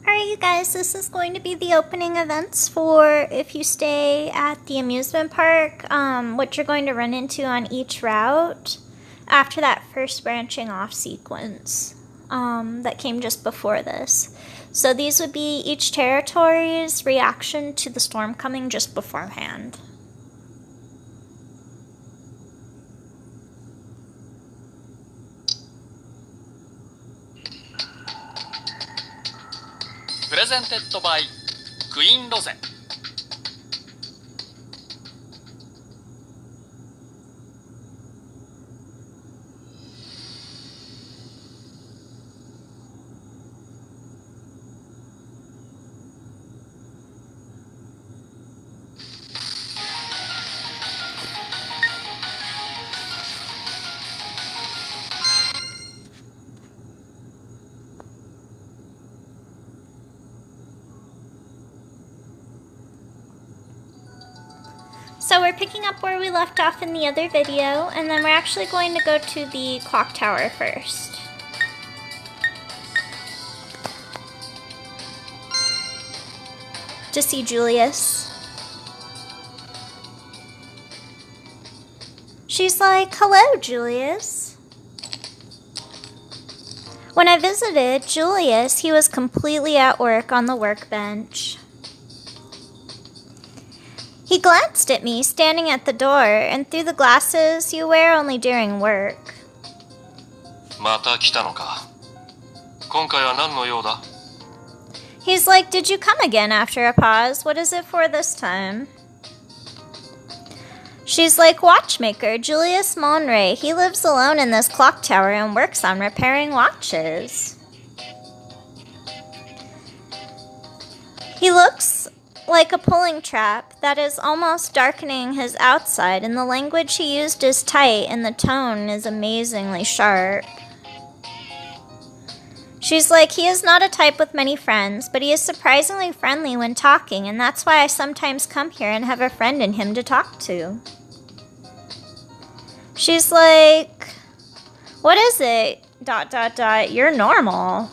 Alright, you guys, this is going to be the opening events for if you stay at the amusement park, what you're going to run into on each route after that first branching off sequence that came just before this. So these would be each territory's reaction to the storm coming just beforehand. Presented by Queen Rose. So we're picking up where we left off in the other video, and then we're actually going to go to the clock tower first. To see Julius. She's like, "Hello, Julius." When I visited Julius, he was completely at work on the workbench. He glanced at me, standing at the door, and through the glasses you wear only during work. He's like, "Did you come again?" after a pause. "What is it for this time?" She's like, "Watchmaker, Julius Monray. He lives alone in this clock tower and works on repairing watches." He looks like a pulling trap that is almost darkening his outside, and the language he used is tight and the tone is amazingly sharp. She's like, "He is not a type with many friends, but he is surprisingly friendly when talking, and that's why I sometimes come here and have a friend in him to talk to." She's like, "What is it? ... You're normal."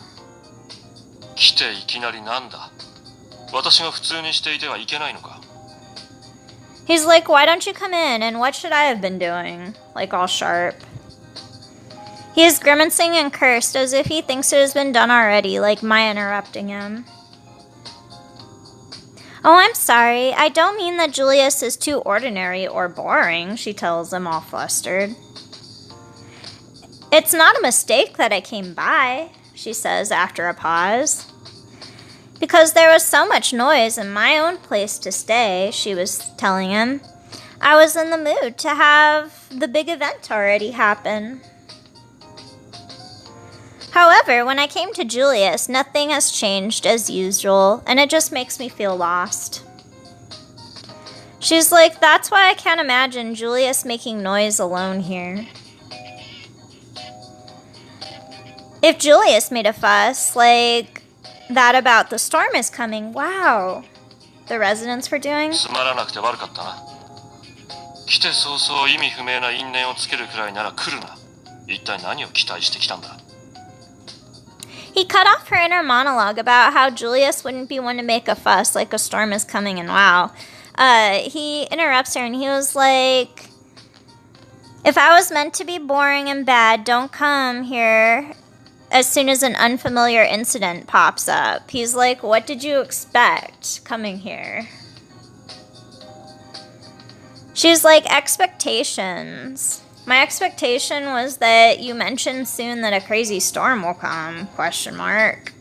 He's like, "Why don't you come in, and what should I have been doing?" Like all sharp. He is grimacing and cursed as if he thinks it has been done already, like my interrupting him. "Oh, I'm sorry. I don't mean that Julius is too ordinary or boring," she tells him all flustered. "It's not a mistake that I came by," she says after a pause. "Because there was so much noise in my own place to stay," she was telling him. "I was in the mood to have the big event already happen. However, when I came to Julius, nothing has changed as usual, and it just makes me feel lost." She's like, "That's why I can't imagine Julius making noise alone here. If Julius made a fuss, like that about the storm is coming, wow, the residents were doing." He cut off her inner monologue about how Julius wouldn't be one to make a fuss like a storm is coming, and wow. He interrupts her and he was like, "If I was meant to be boring and bad, don't come here as soon as an unfamiliar incident pops up." He's like, "What did you expect coming here?" She's like, "Expectations. My expectation was that you mentioned soon that a crazy storm will come, question mark."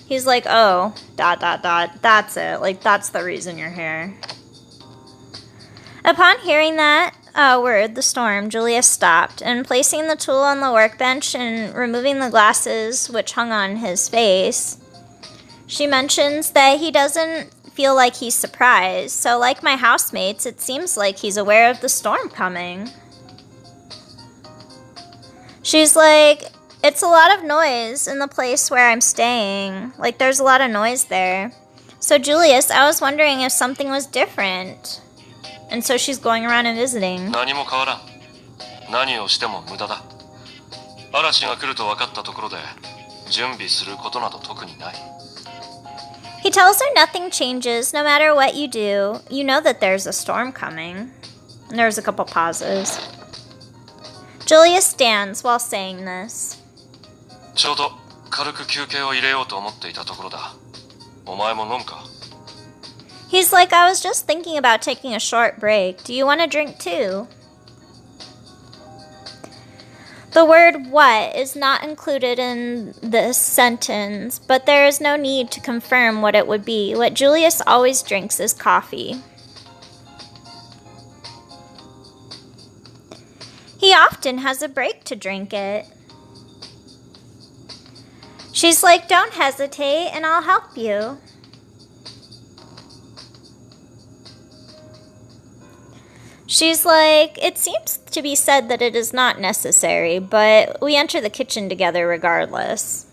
He's like, "Oh, ... That's it. Like, that's the reason you're here." Upon hearing that word, the storm, Julius stopped, and placing the tool on the workbench and removing the glasses which hung on his face, she mentions that he doesn't feel like he's surprised, so like my housemates, it seems like he's aware of the storm coming. She's like, "It's a lot of noise in the place where I'm staying. Like, there's a lot of noise there. So Julius, I was wondering if something was different." And so she's going around and visiting. 準備することなど特にない。 He tells her nothing changes no matter what you do. You know that there's a storm coming. And there's a couple pauses. Julius stands while saying this. ちょうど軽く休憩を入れようと思っていたところだ。お前も飲むか？ He's like, I was just thinking about taking a short break. Do you want a drink too? The word what is not included in this sentence, but there is no need to confirm what it would be. What Julius always drinks is coffee. He often has a break to drink it. She's like, don't hesitate and I'll help you. She's like, it seems to be said that it is not necessary, but we enter the kitchen together regardless.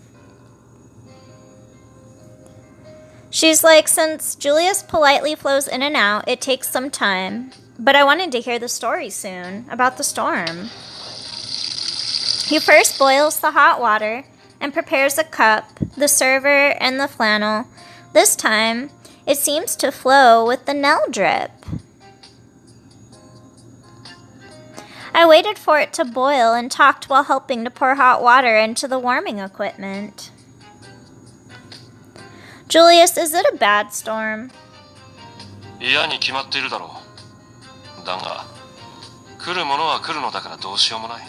She's like, since Julius politely flows in and out, it takes some time, but I wanted to hear the story soon about the storm. He first boils the hot water and prepares a cup, the server, and the flannel. This time, it seems to flow with the Nell drip. I waited for it to boil and talked while helping to pour hot water into the warming equipment. Julius, is it a bad storm? 嫌に決まっているだろう。だが、来るものは来るのだからどうしようもない。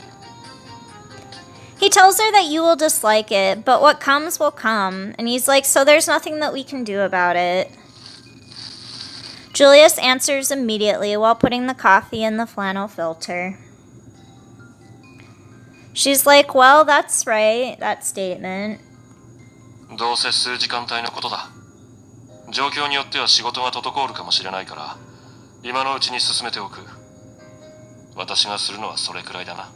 He tells her that you will dislike it, but what comes will come. And he's like, so there's nothing that we can do about it. Julius answers immediately while putting the coffee in the flannel filter. She's like, well, that's right, that statement. どうせ数時間帯のことだ。状況によっては仕事が滞るかもしれないから、今のうちに進めておく。私がするのはそれくらいだな。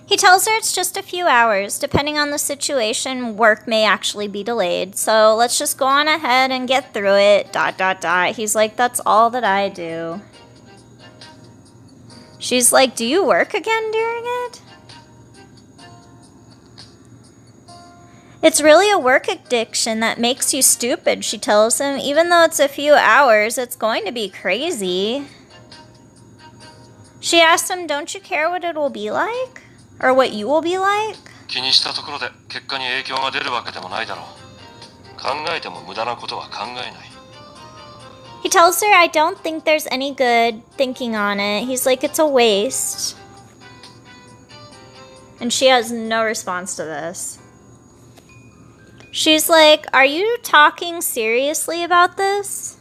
He tells her it's just a few hours. Depending on the situation, work may actually be delayed. So let's just go on ahead and get through it, ... He's like, that's all that I do. She's like, do you work again during it? It's really a work addiction that makes you stupid, she tells him. Even though it's a few hours, it's going to be crazy. She asks him, don't you care what it will be like? Or what you will be like? 気にしたところで結果に影響が出るわけでもないだろう。考えても無駄なことは考えない。 He tells her, I don't think there's any good thinking on it. He's like, it's a waste. And she has no response to this. She's like, are you talking seriously about this?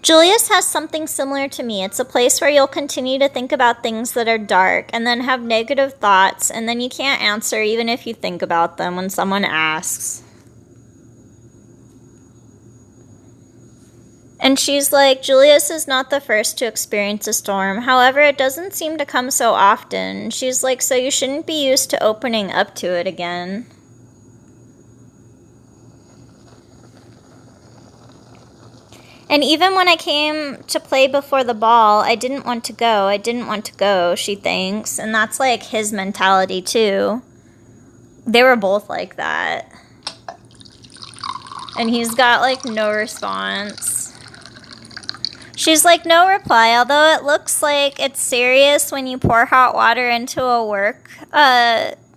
Julius has something similar to me. It's a place where you'll continue to think about things that are dark and then have negative thoughts, and then you can't answer even if you think about them when someone asks. And she's like, Julius is not the first to experience a storm. However, it doesn't seem to come so often. She's like, so you shouldn't be used to opening up to it again. And even when I came to play before the ball, I didn't want to go. I didn't want to go, she thinks. And that's like his mentality too. They were both like that. And he's got like no response. She's like, no reply, although it looks like it's serious when you pour hot water into a work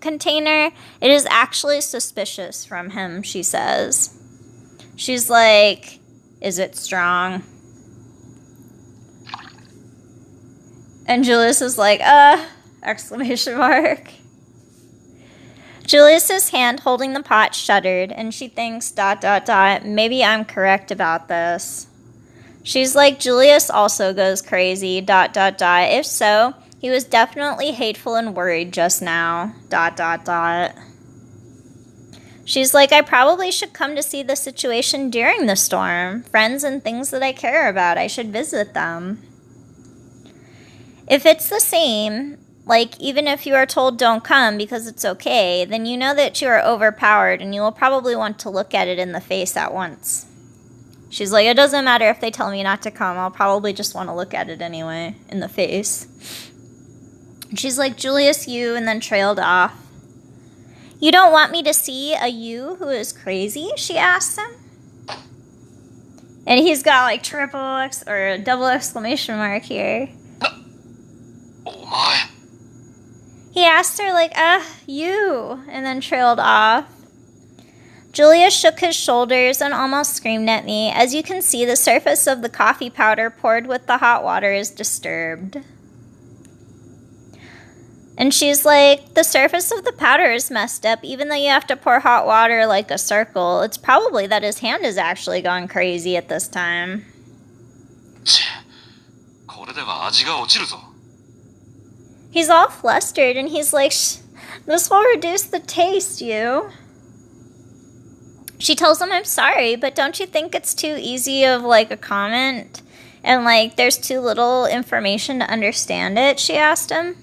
container. It is actually suspicious from him, she says. She's like, is it strong? And Julius is like, exclamation mark. Julius's hand holding the pot shuddered, and she thinks, ... maybe I'm correct about this. She's like, Julius also goes crazy, ... If so, he was definitely hateful and worried just now, ... She's like, I probably should come to see the situation during the storm. Friends and things that I care about, I should visit them. If it's the same, like even if you are told don't come because it's okay, then you know that you are overpowered and you will probably want to look at it in the face at once. She's like, it doesn't matter if they tell me not to come, I'll probably just want to look at it anyway, in the face. She's like, Julius, you, and then trailed off. You don't want me to see a you who is crazy? She asks him. And he's got like or a double exclamation mark here. Omae. He asked her like, you, and then trailed off. Julius shook his shoulders and almost screamed at me. As you can see, the surface of the coffee powder poured with the hot water is disturbed. And she's like, the surface of the powder is messed up, even though you have to pour hot water like a circle. It's probably that his hand has actually gone crazy at this time. He's all flustered and he's like, this will reduce the taste, you. She tells him, I'm sorry, but don't you think it's too easy of like a comment? And like, there's too little information to understand it, she asked him.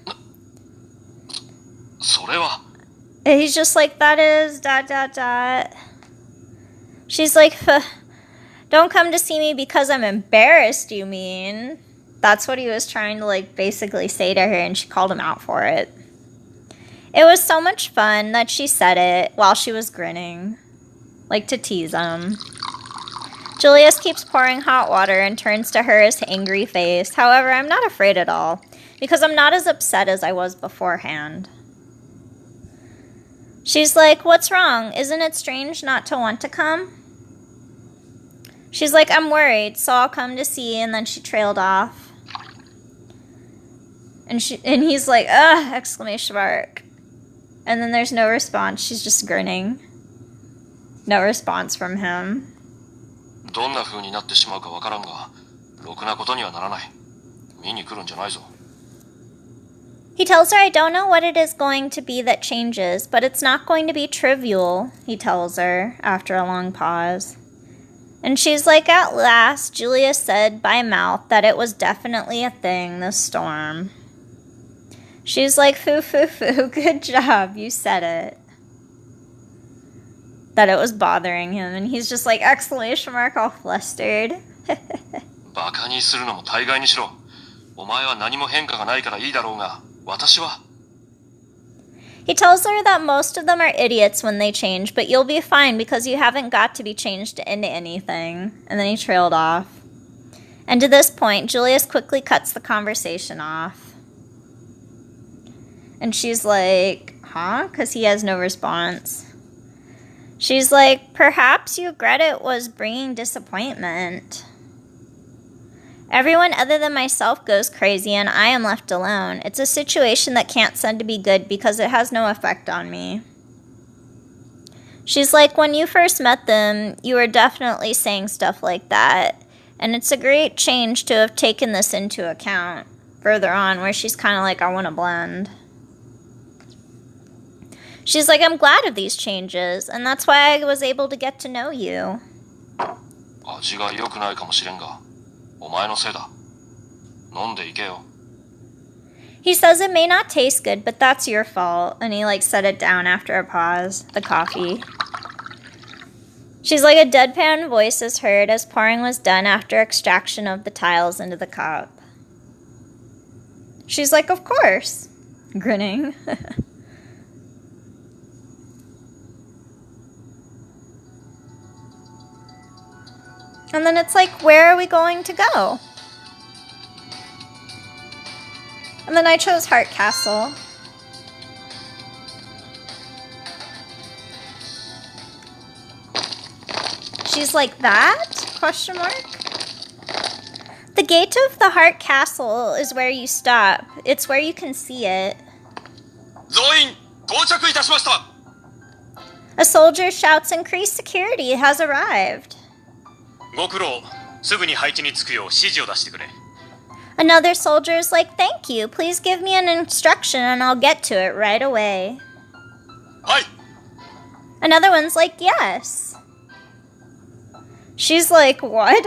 And he's just like, that is ... She's like, don't come to see me because I'm embarrassed, you mean? That's what he was trying to like basically say to her, and she called him out for it. It was so much fun that she said it while she was grinning, like to tease him. Julius keeps pouring hot water and turns to her his angry face. However, I'm not afraid at all, because I'm not as upset as I was beforehand. She's like, what's wrong? Isn't it strange not to want to come? She's like, I'm worried, so I'll come to see, and then she trailed off. And he's like, ugh, exclamation mark. And then there's no response. She's just grinning. No response from him. He tells her, I don't know what it is going to be that changes, but it's not going to be trivial, he tells her after a long pause. And she's like, at last, Julius said by mouth that it was definitely a thing, the storm. She's like, foo, good job, you said it. That it was bothering him, and he's just like, exclamation mark, all flustered. He tells her that most of them are idiots when they change, but you'll be fine because you haven't got to be changed into anything. And then he trailed off. And to this point, Julius quickly cuts the conversation off. And she's like, huh? Because he has no response. She's like, perhaps you regret it was bringing disappointment. Everyone other than myself goes crazy and I am left alone. It's a situation that can't seem to be good because it has no effect on me. She's like, when you first met them, you were definitely saying stuff like that. And it's a great change to have taken this into account further on where she's kind of like, I want to blend. She's like, I'm glad of these changes, and that's why I was able to get to know you. He says it may not taste good, but that's your fault, and he like set it down after a pause, the coffee. She's like, a deadpan voice is heard as pouring was done after extraction of the tiles into the cup. She's like, of course, grinning. And then it's like, where are we going to go? And then I chose Heart Castle. She's like, that? Question mark. The gate of the Heart Castle is where you stop. It's where you can see it. A soldier shouts, increased security has arrived. Another soldier is like, thank you. Please give me an instruction and I'll get to it right away. Another one's like, yes. She's like, what?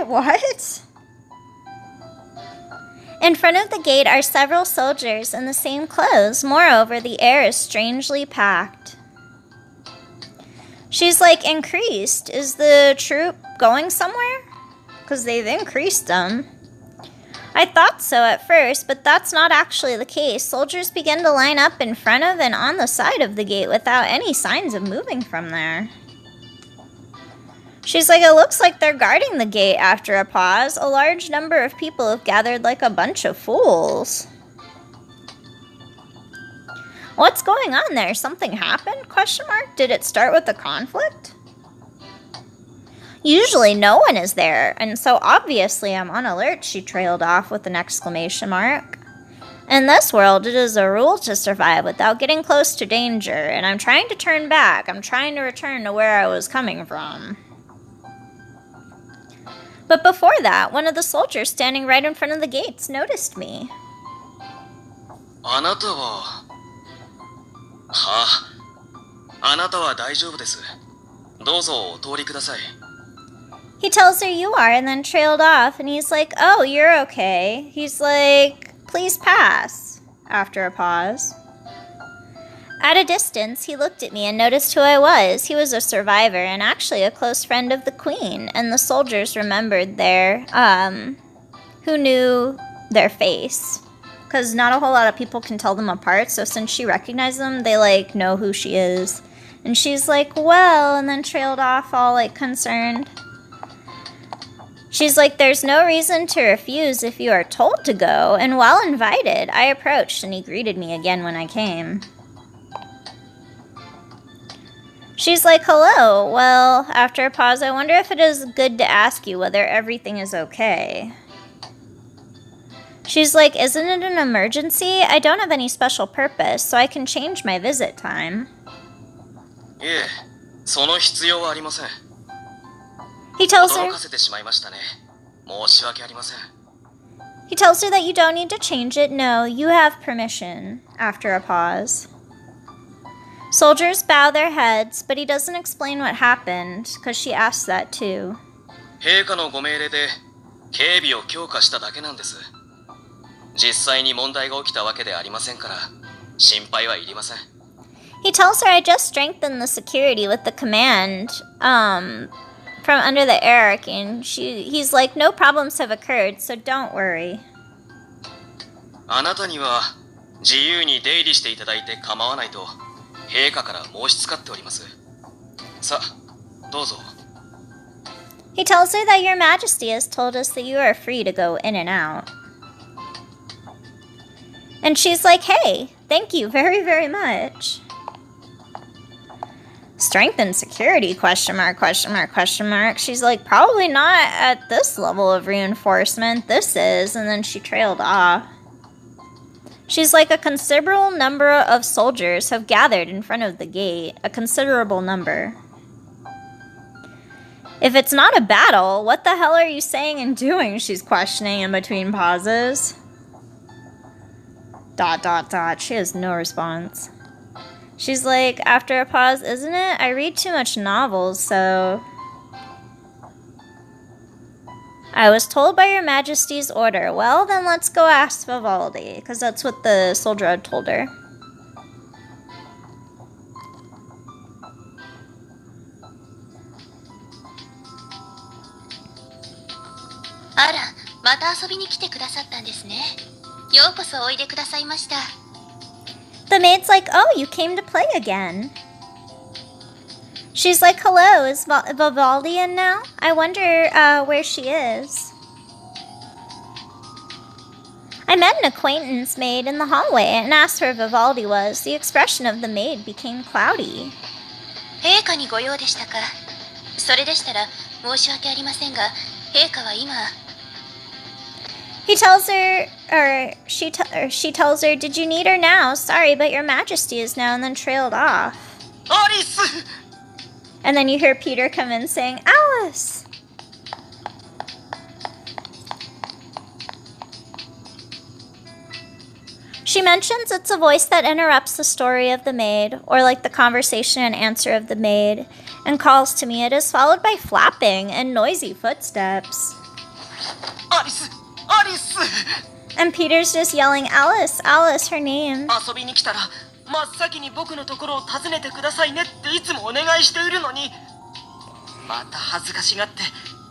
In front of the gate are several soldiers in the same clothes. Moreover, the air is strangely packed. She's like, increased? Is the troop going somewhere? Because they've increased them. I thought so at first, but that's not actually the case. Soldiers begin to line up in front of and on the side of the gate without any signs of moving from there. She's like, it looks like they're guarding the gate. After a pause, a large number of people have gathered like a bunch of fools. What's going on there? Something happened? Question mark. Did it start with a conflict? Usually no one is there, and so obviously I'm on alert, she trailed off with an exclamation mark. In this world, it is a rule to survive without getting close to danger, and I'm trying to turn back. I'm trying to return to where I was coming from. But before that, one of the soldiers standing right in front of the gates noticed me. あなたはあなたは大丈夫です。どうぞお通りください。 He tells her you are and then trailed off, and he's like, oh, you're okay. He's like, please pass, after a pause. At a distance, he looked at me and noticed who I was. He was a survivor and actually a close friend of the queen, and the soldiers remembered who knew their face. Because not a whole lot of people can tell them apart, so since she recognized them, they, like, know who she is. And she's like, well, and then trailed off all, like, concerned. She's like, there's no reason to refuse if you are told to go, and while invited, I approached and he greeted me again when I came. She's like, hello. Well, after a pause, I wonder if it is good to ask you whether everything is okay. She's like, isn't it an emergency? I don't have any special purpose, so I can change my visit time. いえ、その必要はありません。 He tells her 驚かせてしまいましたね。申し訳ありません。 He tells her that you don't need to change it. No, you have permission. After a pause. Soldiers bow their heads, but he doesn't explain what happened, because she asks that too. 陛下のご命令で警備を強化しただけなんです。実際に問題が起きたわけではありませんから、心配はいりません。 He tells her I just strengthened the security with the command, from under the Eric, and he's like, no problems have occurred, so don't worry. あなたには自由に出入りしていただいて構わないと陛下から申し付かっております。さあ、どうぞ。 He tells her that your majesty has told us that you are free to go in and out. And she's like, hey, thank you very, very much. Strength and security, question mark, question mark, question mark. She's like, probably not at this level of reinforcement. This is. And then she trailed off. She's like, a considerable number of soldiers have gathered in front of the gate. A considerable number. If it's not a battle, what the hell are you saying and doing? She's questioning in between pauses. ... She has no response. She's like, after a pause, isn't it? I read too much novels, so... I was told by your majesty's order. Well, then let's go ask Vivaldi, because that's what the soldier had told her. Ara, また遊びに来てくださったんですね。ようこそおいでくださいました。 The maid's like, oh, you came to play again. She's like, hello, is Vivaldi in now? I wonder where she is. I met an acquaintance maid in the hallway and asked where Vivaldi was. The expression of the maid became cloudy. 陛下にご用でしたか。それでしたら申し訳ありませんが、陛下は今。 He tells her, she tells her, did you need her now? Sorry, but your majesty is now, and then trailed off. アリス! And then you hear Peter come in saying, Alice! She mentions it's a voice that interrupts the story of the maid, or like the conversation and answer of the maid, and calls to me. It is followed by flapping and noisy footsteps. アリス! アリス! And Peter's just yelling, Alice, Alice, her name. 遊びに来たら真っ先に僕のところを訪ねてくださいねっていつもお願いしているのに、また恥ずかしがって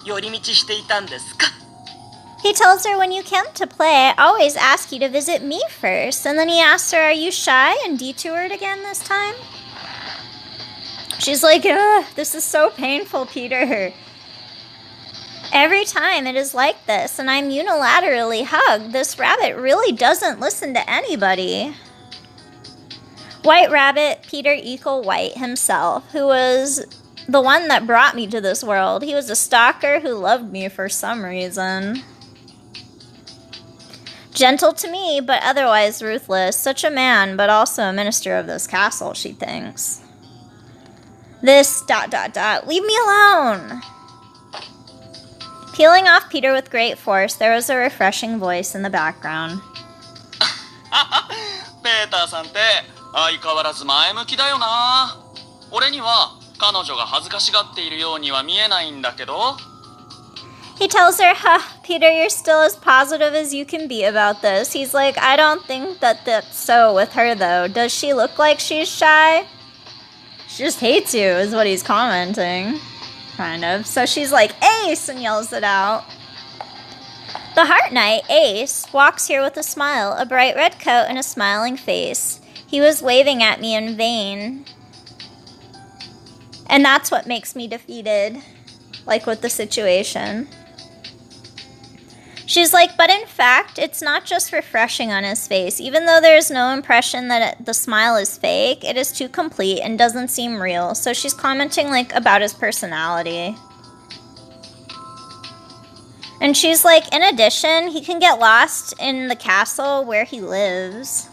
寄り道していたんですか。He tells her, when you come to play, I always ask you to visit me first. And then he asks her, are you shy, and detoured again this time? She's like, ugh, this is so painful, Peter. Every time it is like this, and I'm unilaterally hugged. This rabbit really doesn't listen to anybody. White Rabbit, Peter Eagle White himself, who was the one that brought me to this world. He was a stalker who loved me for some reason. Gentle to me, but otherwise ruthless. Such a man, but also a minister of this castle, she thinks. This ... Leave me alone! Peeling off Peter with great force, there was a refreshing voice in the background. ペーターさんって相変わらず前向きだよな。俺には彼女が恥ずかしがっているようには見えないんだけど。He tells her, Peter, you're still as positive as you can be about this. He's like, I don't think that that's so with her, though. Does she look like she's shy? She just hates you, is what he's commenting. Kind of. So she's like, Ace, and yells it out. The Heart Knight, Ace, walks here with a smile, a bright red coat, and a smiling face. He was waving at me in vain. And that's what makes me defeated, like with the situation. She's like, but in fact, it's not just refreshing on his face. Even though there's no impression that the smile is fake, it is too complete and doesn't seem real. So she's commenting like about his personality. And she's like, in addition, he can get lost in the castle where he lives.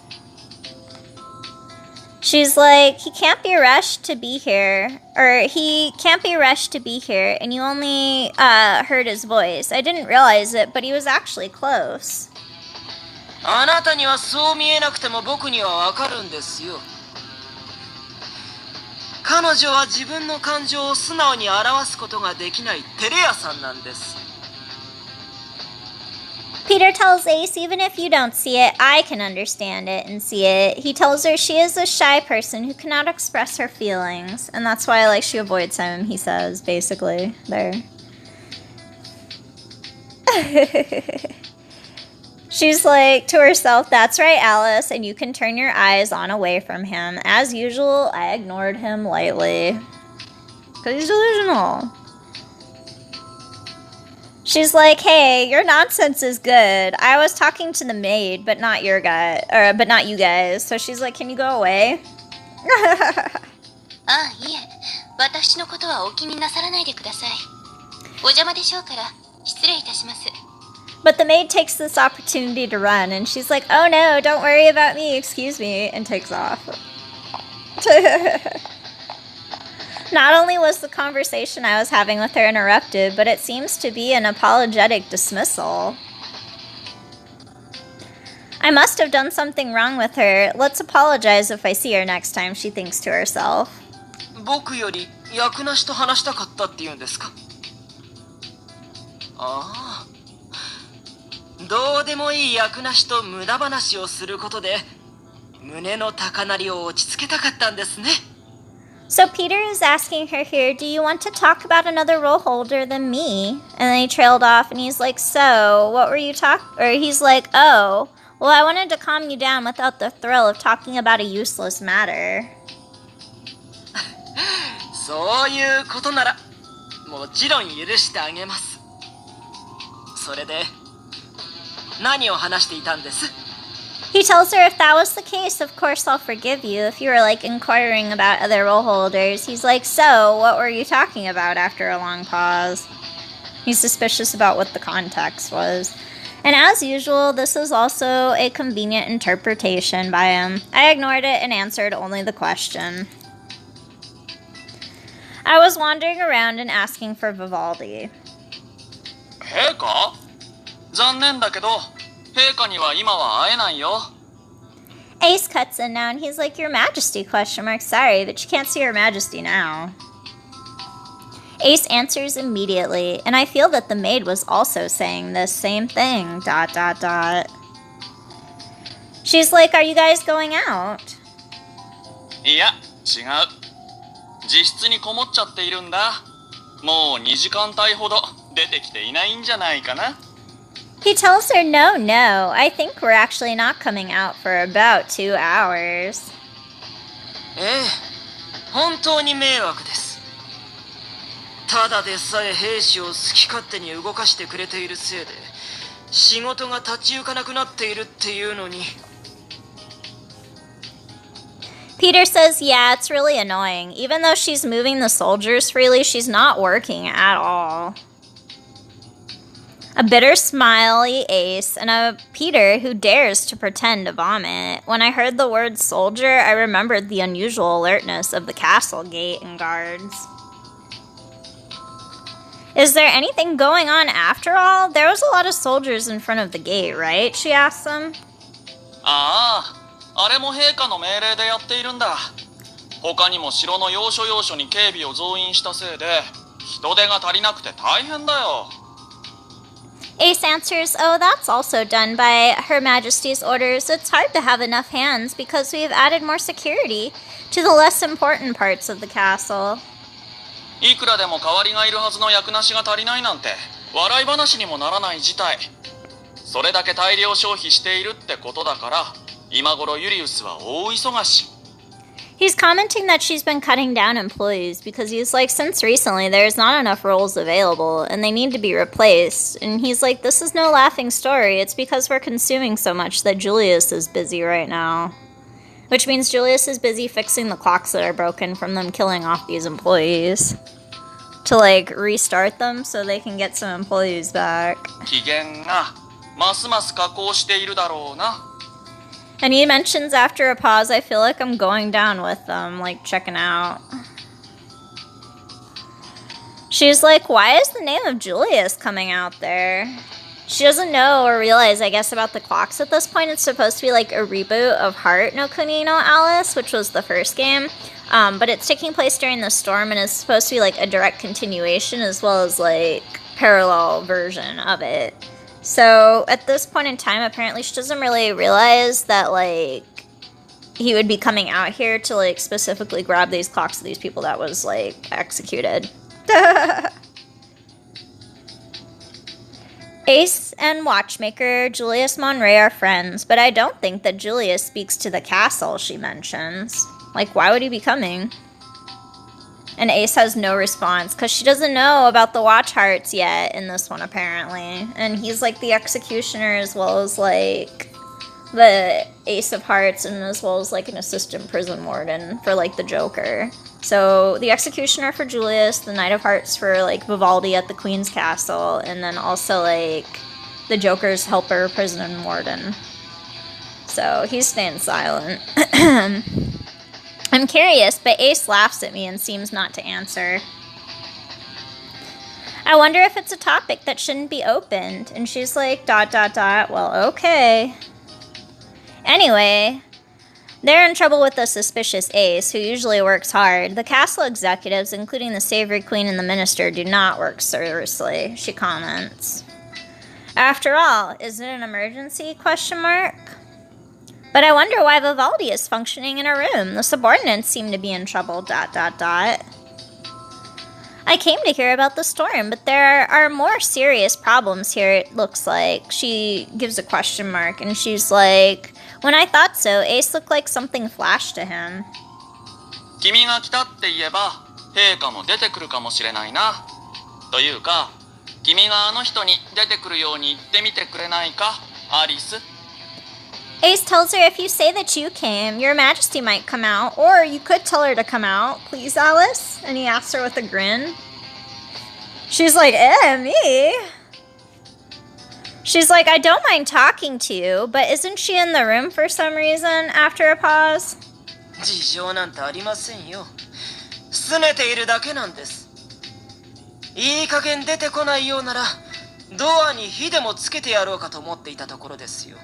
She's like, he can't be rushed to be here. And you only heard his voice. I didn't realize it, but he was actually close. あなたにはそう見えなくても僕にはわかるんですよ。彼女は自分の感情を素直に表すことができない照れ屋さんなんです。 Peter tells Ace, even if you don't see it, I can understand it and see it. He tells her she is a shy person who cannot express her feelings. And that's why, like, she avoids him, he says, basically, there. She's like, to herself, that's right, Alice, and you can turn your eyes on away from him. As usual, I ignored him lightly. Because he's delusional. She's like, hey, your nonsense is good. I was talking to the maid, but not you guys. So she's like, can you go away? あ、いえ、私のことはお気になさらないでください。お邪魔でしょうから失礼いたします。 But the maid takes this opportunity to run, and she's like, oh no, don't worry about me, excuse me, and takes off. Not only was the conversation I was having with her interrupted, but it seems to be an apologetic dismissal. I must have done something wrong with her. Let's apologize if I see her next time, she thinks to herself. 僕より役なしと話したかったって言うんですか？ああ。どうでもいい役なしと無駄話をすることで胸の高鳴りを落ち着けたかったんですね。 So Peter is asking her here, do you want to talk about another role holder than me? And then he trailed off and he's like, so, what were you he's like, oh, well, I wanted to calm you down without the thrill of talking about a useless matter. そういうことならもちろん許してあげます。それで何を話していたんです？ He tells her if that was the case, of course I'll forgive you if you were like inquiring about other role holders. He's like, so, what were you talking about after a long pause? He's suspicious about what the context was. And as usual, this is also a convenient interpretation by him. I ignored it and answered only the question. I was wandering around and asking for Vivaldi. 陛下？残念だけど、陛下には今は会えないよ。 Ace cuts in now and he's like, Your Majesty, ? Sorry, but you can't see Her Majesty now. Ace answers immediately, and I feel that the maid was also saying this same thing, ... She's like, are you guys going out? いや、違う。自室にこもっちゃっているんだ。もう2時間帯ほど出てきていないんじゃないかな。He tells her, no, I think we're actually not coming out for about 2 hours. 本当に迷惑です。ただでさえ兵士を好き勝手に動かしてくれているせいで仕事が立ち行かなくなっているっていうのに。Peter says, yeah, it's really annoying. Even though she's moving the soldiers freely, she's not working at all. A bitter smiley Ace, and a Peter who dares to pretend to vomit. When I heard the word soldier, I remembered the unusual alertness of the castle gate and guards. Is there anything going on after all? There was a lot of soldiers in front of the gate, right? She asked them. あれも陛下の命令でやっているんだ。他にも城の要所要所に警備を増員したせいで人手が足りなくて大変だよ。Ace answers, oh, that's also done by Her Majesty's orders. It's hard to have enough hands because we've added more security to the less important parts of the castle. いくらでも代わりがいるはずの役なしが足りないなんて笑い話にもならない事態。それだけ大量消費しているってことだから今頃ユリウスは大忙し。He's commenting that she's been cutting down employees because he's like, since recently there's not enough roles available and they need to be replaced. And he's like, this is no laughing story. It's because we're consuming so much that Julius is busy right now. Which means Julius is busy fixing the clocks that are broken from them killing off these employees. To like restart them so they can get some employees back. 機嫌がますます下降しているだろうな。And he mentions after a pause, I feel like I'm going down with them, like checking out. She's like, why is the name of Julius coming out there? She doesn't know or realize, I guess, about the clocks at this point. It's supposed to be like a reboot of Heart no Kuni no Alice, which was the first game. But it's taking place during the storm and is supposed to be like a direct continuation as well as like parallel version of it. So at this point in time, apparently she doesn't really realize that like he would be coming out here to like specifically grab these clocks of these people that was like executed. Ace and Watchmaker Julius Monray are friends, but I don't think that Julius speaks to the castle, she mentions. Like, why would he be coming? And Ace has no response, because she doesn't know about the Watch Hearts yet in this one, apparently. And he's, like, the Executioner as well as, like, the Ace of Hearts and as well as, like, an assistant prison warden for, like, the Joker. So, the Executioner for Julius, the Knight of Hearts for, like, Vivaldi at the Queen's Castle, and then also, like, the Joker's helper prison warden. So, he's staying silent. I'm curious, but Ace laughs at me and seems not to answer. I wonder if it's a topic that shouldn't be opened. And she's like, ... well, okay. Anyway, they're in trouble with the suspicious Ace, who usually works hard. The castle executives, including the Savory Queen and the Minister, do not work seriously, she comments. After all, is it an emergency, ? But I wonder why Vivaldi is functioning in a room. The subordinates seem to be in trouble, ... I came to hear about the storm, but there are more serious problems here, it looks like. She gives a question mark, and she's like, when I thought so, Ace looked like something flashed to him. 君が来たって言えば、陛下も出てくるかもしれないな。というか、君があの人に出てくるように言ってみてくれないか、アリス。Ace tells her if you say that you came, your majesty might come out, or you could tell her to come out, please, Alice? And he asks her with a grin. She's like, me? She's like, I don't mind talking to you, but isn't she in the room for some reason, after a pause? 事情なんてありませんよ。拗ねているだけなんです。いい加減出てこないようなら、ドアに火でもつけてやろうかと思っていたところですよ。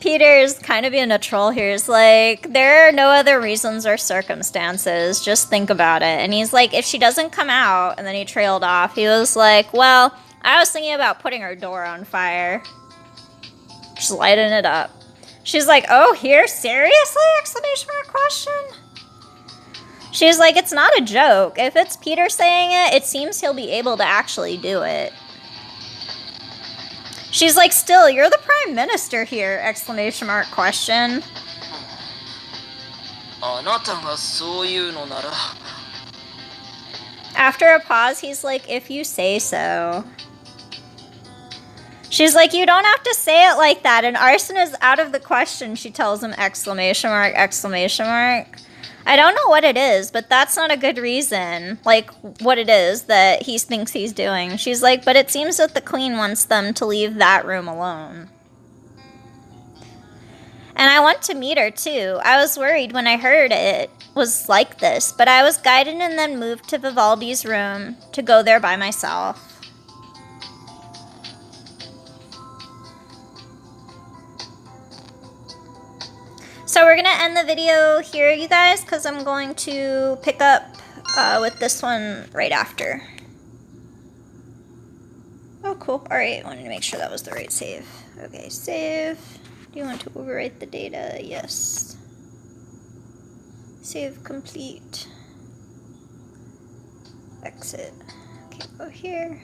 Peter's kind of being a troll here. He's like, there are no other reasons or circumstances. Just think about it. And he's like, if she doesn't come out, and then he trailed off. He was like, well, I was thinking about putting her door on fire. Just lighting it up. She's like, oh, here? Seriously? Exclamation mark question. She's like, it's not a joke. If it's Peter saying it, it seems he'll be able to actually do it. She's like, still, you're the prime minister here! Exclamation mark question. あなたがそういうのなら After a pause, he's like, if you say so. She's like, you don't have to say it like that, and arson is out of the question, she tells him, exclamation mark, exclamation mark. I don't know what it is, but that's not a good reason, like, what it is that he thinks he's doing. She's like, but it seems that the queen wants them to leave that room alone. And I want to meet her, too. I was worried when I heard it was like this, but I was guided and then moved to Vivaldi's room to go there by myself. So we're going to end the video here, you guys, because I'm going to pick up with this one right after. Oh, cool. All right, I wanted to make sure that was the right save. Okay, save. Do you want to overwrite the data? Yes. Save complete. Exit. Okay, go here.